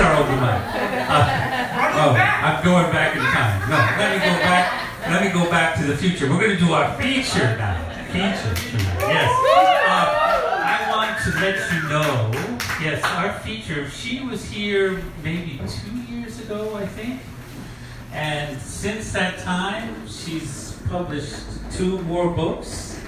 our open mic. I'm going back in time. No, let me go back to the future. We're going to do our feature now. Feature tonight. Yes. I want to let you know, yes, our feature, she was here maybe 2 years ago, I think. And since that time, she's published 2 more books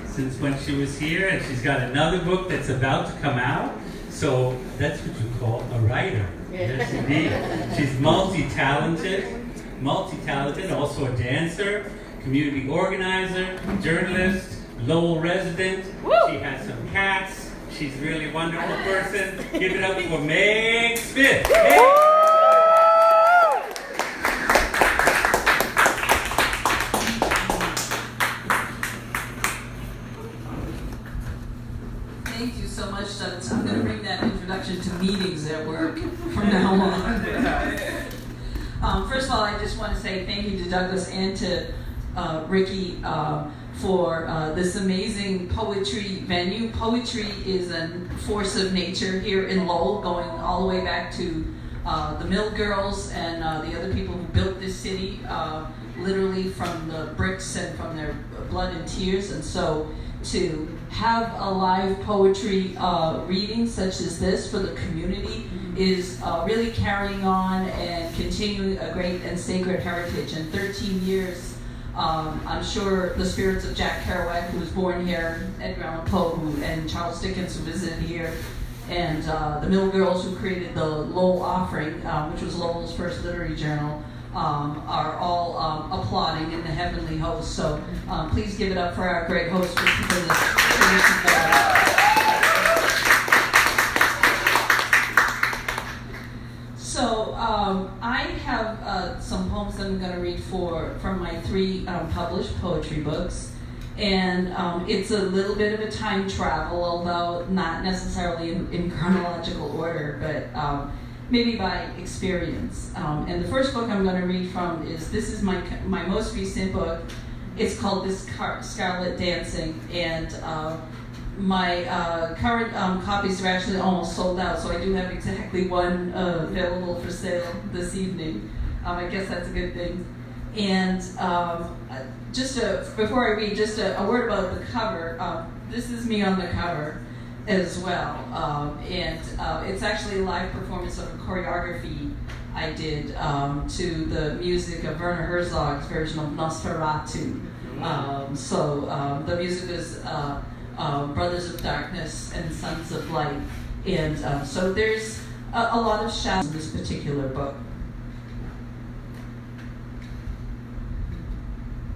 since when she was here, and she's got another book that's about to come out. So that's what you call a writer. Yes, indeed. She's multi-talented, also a dancer, community organizer, journalist, Lowell resident. Woo! She has some cats. She's a really wonderful person. Give it up for Meg Smith. Thank you so much, Douglas. I'm going to bring that introduction to meetings at work from now on. First of all, I just want to say thank you to Douglas and to Ricky for this amazing poetry venue. Poetry is a force of nature here in Lowell, going all the way back to the Mill Girls and the other people who built this city, literally from the bricks and from their blood and tears. And so to have a live poetry reading such as this for the community is really carrying on and continuing a great and sacred heritage. In 13 years, I'm sure the spirits of Jack Kerouac, who was born here, Edgar Allan Poe, and Charles Dickens, who visited here, and the Mill Girls, who created the Lowell Offering, which was Lowell's first literary journal, are all applauding in the heavenly host. So please give it up for our great host for this tradition. So I have some poems that I'm going to read from my 3 published poetry books. And it's a little bit of a time travel, although not necessarily in chronological order, but maybe by experience. And the first book I'm going to read from is my most recent book. It's called This Scarlet Dancing, and my current copies are actually almost sold out, so I do have exactly 1 available for sale this evening. I guess that's a good thing. And before I read, just a word about the cover. This is me on the cover as well, and it's actually a live performance of a choreography I did to the music of Werner Herzog's version of Nosferatu. So the music is Brothers of Darkness and Sons of Light, and so there's a lot of shadows in this particular book.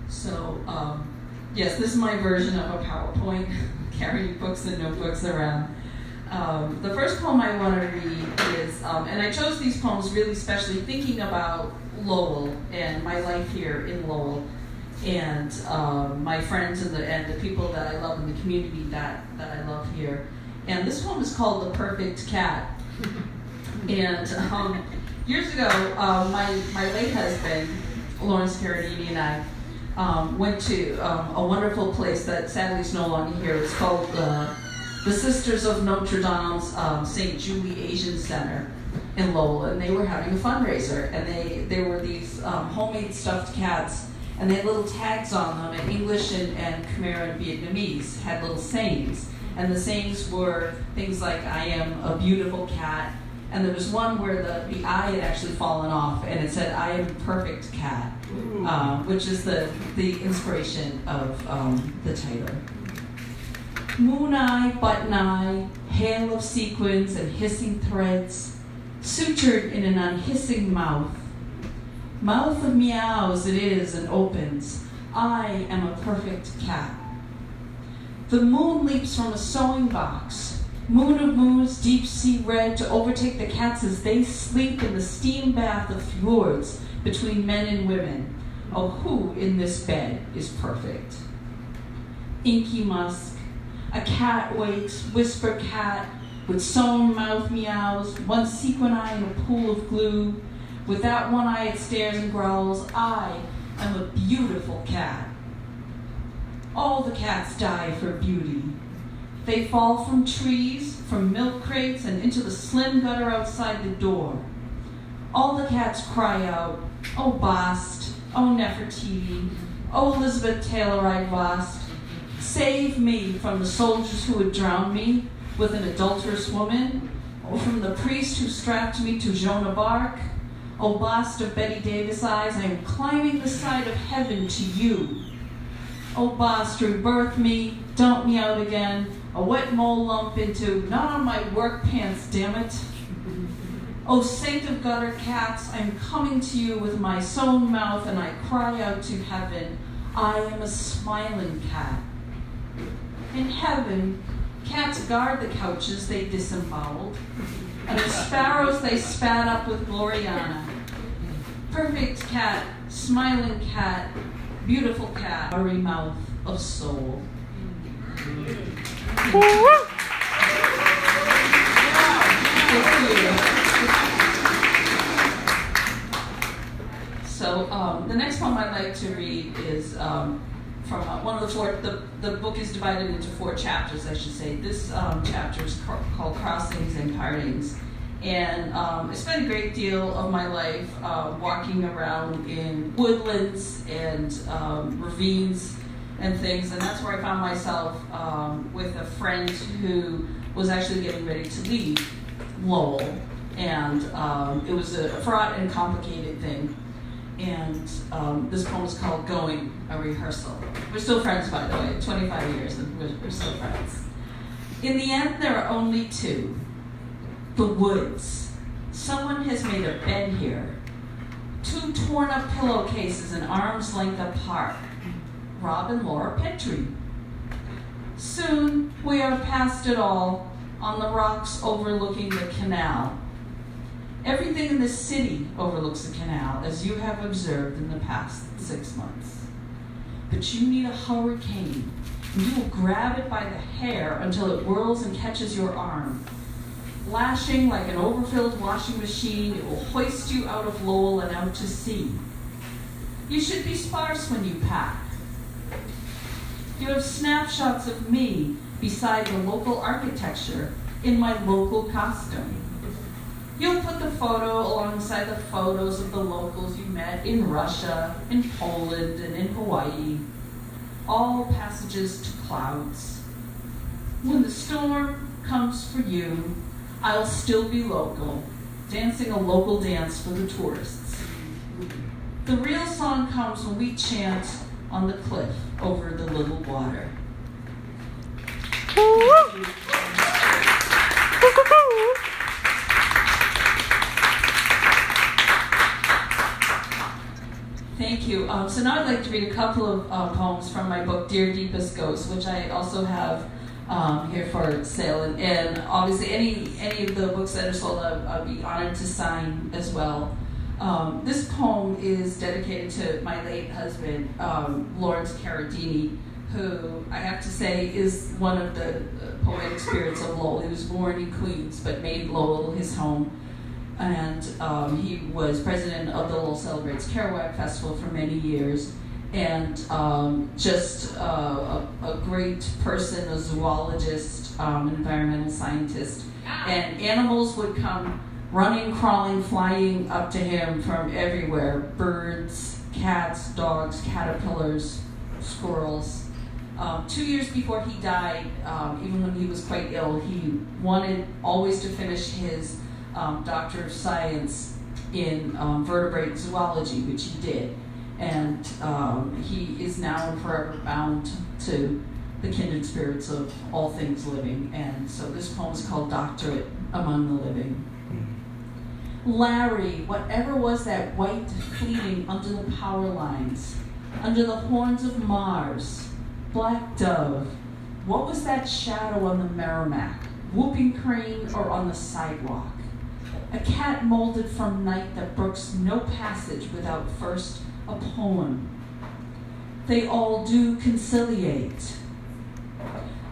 So yes, this is my version of a PowerPoint, carrying books and notebooks around. The first poem I want to read is, and I chose these poems really especially thinking about Lowell and my life here in Lowell, and my friends and the people that I love in the community that I love here. And this poem is called The Perfect Cat. And years ago, my late husband, Lawrence Carradini, and I went to a wonderful place that sadly is no longer here. It's called the Sisters of Notre Dame's St. Julie Asian Center in Lowell, and they were having a fundraiser, and there were these homemade stuffed cats, and they had little tags on them in English and Khmer and Vietnamese, had little sayings, and the sayings were things like, I am a beautiful cat, and there was one where the eye had actually fallen off, and it said, I am a perfect cat, which is the inspiration of the title. Moon eye, button eye, hail of sequins and hissing threads, sutured in an unhissing mouth. Mouth of meows it is and opens. I am a perfect cat. The moon leaps from a sewing box. Moon of moons, deep sea red, to overtake the cats as they sleep in the steam bath of fjords between men and women. Oh, who in this bed is perfect? Inky musk. A cat wakes, whisper cat, with sewn mouth meows, one sequin eye in a pool of glue. With that one eye it stares and growls, I am a beautiful cat. All the cats die for beauty. They fall from trees, from milk crates, and into the slim gutter outside the door. All the cats cry out, "Oh, Bast, oh, Nefertiti, oh, Elizabeth Taylor, I lost. Save me from the soldiers who would drown me with an adulterous woman, or from the priest who strapped me to Joan of Arc. O Bast of Betty Davis eyes, I am climbing the side of heaven to you. O Bast, rebirth me, dump me out again, a wet mole lump into, not on my work pants, damn it. O saint of gutter cats, I am coming to you with my sewn mouth, and I cry out to heaven, I am a smiling cat. In heaven, cats guard the couches they disemboweled, and the sparrows they spat up with Gloriana. Perfect cat, smiling cat, beautiful cat, furry mouth of soul. Thank you. So the next poem I'd like to read is from one of the four. The book is divided into 4 chapters, I should say. This chapter is called Crossings and Partings. And I spent a great deal of my life walking around in woodlands and ravines and things, and that's where I found myself with a friend who was actually getting ready to leave Lowell, and it was a fraught and complicated thing. And this poem is called Going, a Rehearsal. We're still friends, by the way, 25 years, and we're still friends. In the end, there are only 2. The woods. Someone has made a bed here. 2 torn up pillowcases an arm's length apart. Rob and Laura Petrie. Soon we are past it all, on the rocks overlooking the canal. Everything in the city overlooks the canal, as you have observed in the past 6 months. But you need a hurricane, and you will grab it by the hair until it whirls and catches your arm. Lashing like an overfilled washing machine, it will hoist you out of Lowell and out to sea. You should be sparse when you pack. You have snapshots of me beside the local architecture in my local costume. You'll put the photo alongside the photos of the locals you met in Russia, in Poland, and in Hawaii. All passages to clouds. When the storm comes for you, I'll still be local, dancing a local dance for the tourists. The real song comes when we chant on the cliff over the little water. Thank you. So now I'd like to read a couple of poems from my book, Dear Deepest Ghost, which I also have here for sale. And obviously any of the books that are sold, I'll be honored to sign as well. This poem is dedicated to my late husband, Lawrence Carradini, who I have to say is one of the poetic spirits of Lowell. He was born in Queens, but made Lowell his home. And he was president of the Lowell Celebrates Kerouac Festival for many years. And just a great person, a zoologist, an environmental scientist. And animals would come running, crawling, flying up to him from everywhere. Birds, cats, dogs, caterpillars, squirrels. 2 years before he died, even when he was quite ill, he wanted always to finish his Doctor of Science in vertebrate zoology, which he did. And he is now and forever bound to the kindred spirits of all things living. And so this poem is called Doctorate Among the Living. Larry, whatever was that white fleeting under the power lines, under the horns of Mars, Black Dove, what was that shadow on the Merrimack, whooping crane or on the sidewalk? A cat molded from night that brooks no passage without first a poem. They all do conciliate.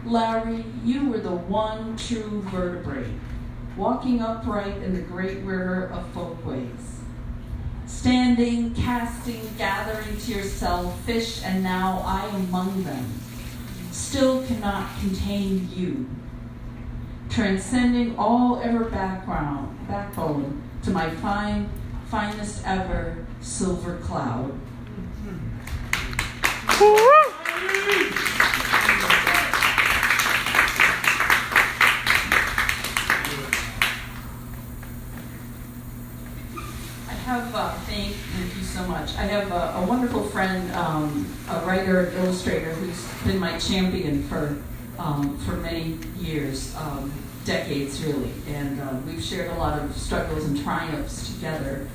Larry, you were the one true vertebrate, walking upright in the great river of folkways. Standing, casting, gathering to yourself fish, and now I among them. still cannot contain you, transcending all ever backbone to my finest ever silver cloud. Thank you so much. I have a wonderful friend, a writer and illustrator who's been my champion for many years, decades really, and we've shared a lot of struggles and triumphs together.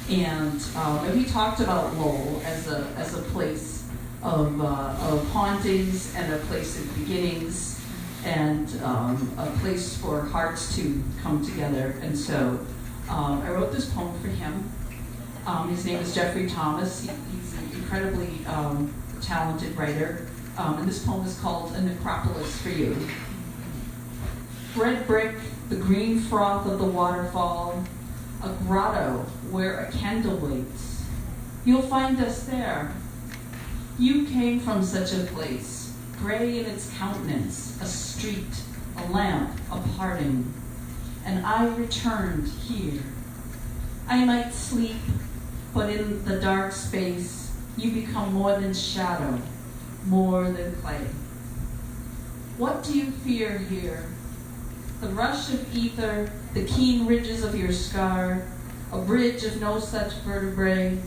And he talked about Lowell as a place of hauntings and a place of beginnings, and a place for hearts to come together. And so I wrote this poem for him. His name is Jeffrey Thomas. He's an incredibly talented writer. And this poem is called A Necropolis for You. Red brick, the green froth of the waterfall, a grotto where a candle waits. You'll find us there. You came from such a place, gray in its countenance, a street, a lamp, a parting. And I returned here. I might sleep, but in the dark space, you become more than shadow, more than clay. What do you fear here? The rush of ether, the keen ridges of your scar, a bridge of no such vertebrae.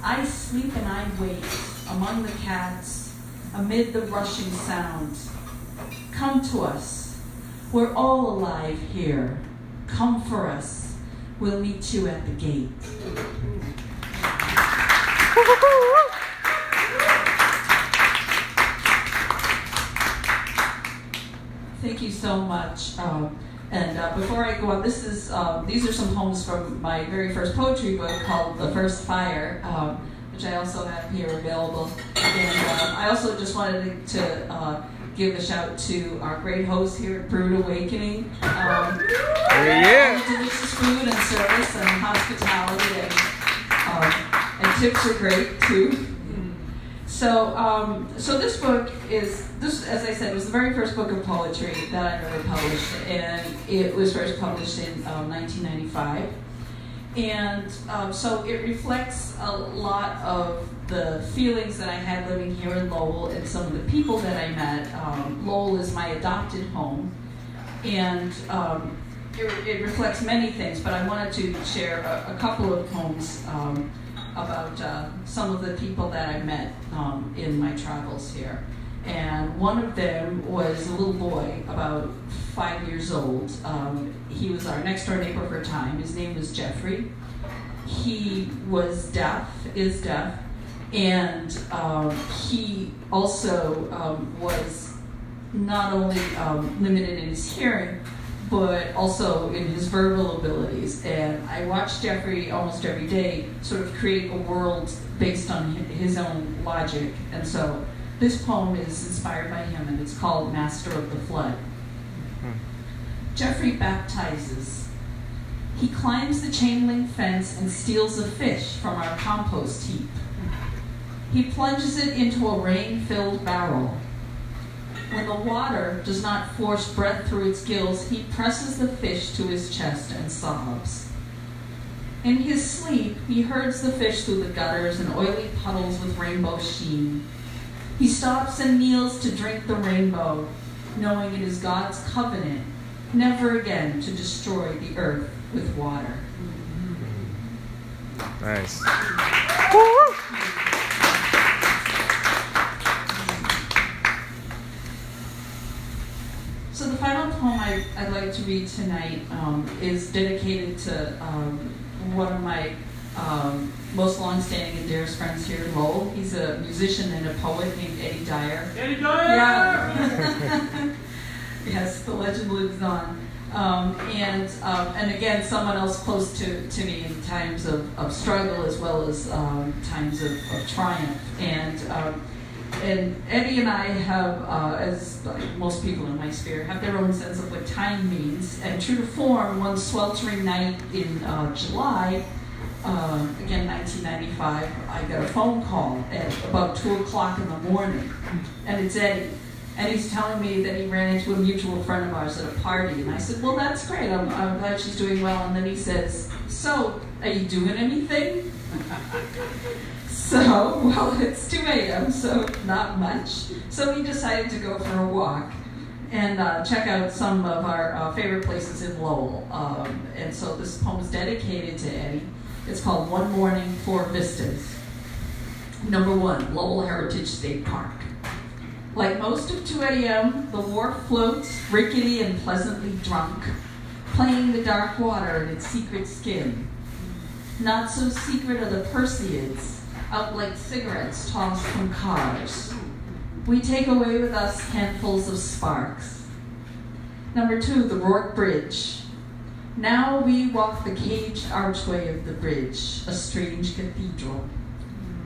I sleep and I wait among the cats, amid the rushing sounds. Come to us. We're all alive here. Come for us. We'll meet you at the gate. Thank you so much. Before I go on, these are some poems from my very first poetry book called The First Fire, which I also have here available. And I also just wanted to give a shout to our great host here at Brew'd Awakening. Delicious food and service and hospitality, and tips are great too. So this book as I said, was the very first book of poetry that I ever published, and it was first published in 1995. And so it reflects a lot of the feelings that I had living here in Lowell and some of the people that I met. Lowell is my adopted home, and it reflects many things, but I wanted to share a couple of poems about some of the people that I met in my travels here. And one of them was a little boy, about 5 years old. He was our next door neighbor for a time. His name was Jeffrey. He was is deaf, and he also was not only limited in his hearing, but also in his verbal abilities. And I watched Jeffrey almost every day sort of create a world based on his own logic. And so this poem is inspired by him, and it's called Master of the Flood. Jeffrey baptizes. He climbs the chain link fence and steals a fish from our compost heap. He plunges it into a rain-filled barrel. When the water does not force breath through its gills, he presses the fish to his chest and sobs. In his sleep, he herds the fish through the gutters and oily puddles with rainbow sheen. He stops and kneels to drink the rainbow, knowing it is God's covenant never again to destroy the earth with water. Nice. So the final poem I'd like to read tonight is dedicated to one of my most long-standing and dearest friends here in Lowell. He's a musician and a poet named Eddie Dyer. Eddie Dyer! Yeah. Yes, the legend lives on. And again, someone else close to me in times of struggle as well as times of triumph. And Eddie and I have, as most people in my sphere, have their own sense of what time means. And true to form, one sweltering night in July, again, 1995, I got a phone call at about 2 o'clock in the morning, and it's Eddie. And he's telling me that he ran into a mutual friend of ours at a party. And I said, well, that's great. I'm glad she's doing well. And then he says, so, are you doing anything? So, well, it's 2 a.m., so not much. So we decided to go for a walk and check out some of our favorite places in Lowell. And so this poem is dedicated to Eddie. It's called One Morning, Four Vistas. Number 1, Lowell Heritage State Park. Like most of 2 a.m., the wharf floats, rickety and pleasantly drunk, playing the dark water in its secret skin. Not so secret are the Perseids, out like cigarettes tossed from cars. We take away with us handfuls of sparks. Number 2, the Rourke Bridge. Now we walk the caged archway of the bridge, a strange cathedral.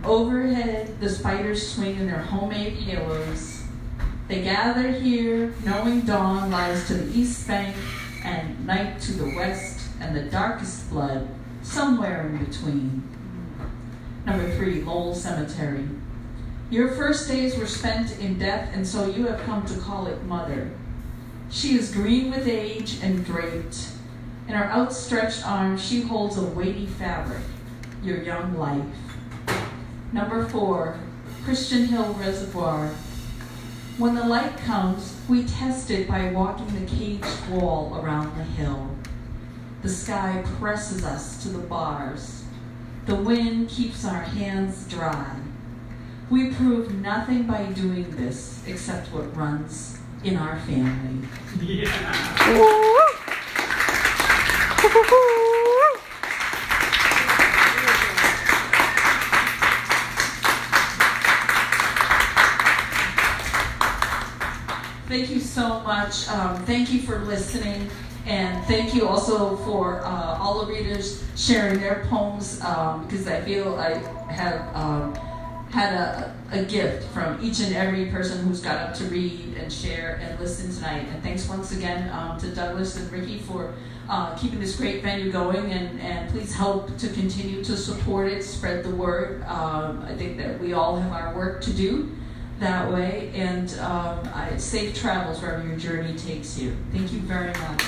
Overhead, the spiders swing in their homemade halos. They gather here, knowing dawn lies to the east bank and night to the west, and the darkest blood somewhere in between. Number 3, Lowell Cemetery. Your first days were spent in death, and so you have come to call it mother. She is green with age and draped. In her outstretched arms, she holds a weighty fabric, your young life. Number 4, Christian Hill Reservoir. When the light comes, we test it by walking the caged wall around the hill. The sky presses us to the bars. The wind keeps our hands dry. We prove nothing by doing this except what runs in our family. Yeah. Thank you so much. Thank you for listening. And thank you also for all the readers sharing their poems, because I feel I have had a gift from each and every person who's got up to read and share and listen tonight. And thanks once again to Doughlas and Ricky for keeping this great venue going, and please help to continue to support it, spread the word. I think that we all have our work to do that way, and safe travels wherever your journey takes you. Thank you very much.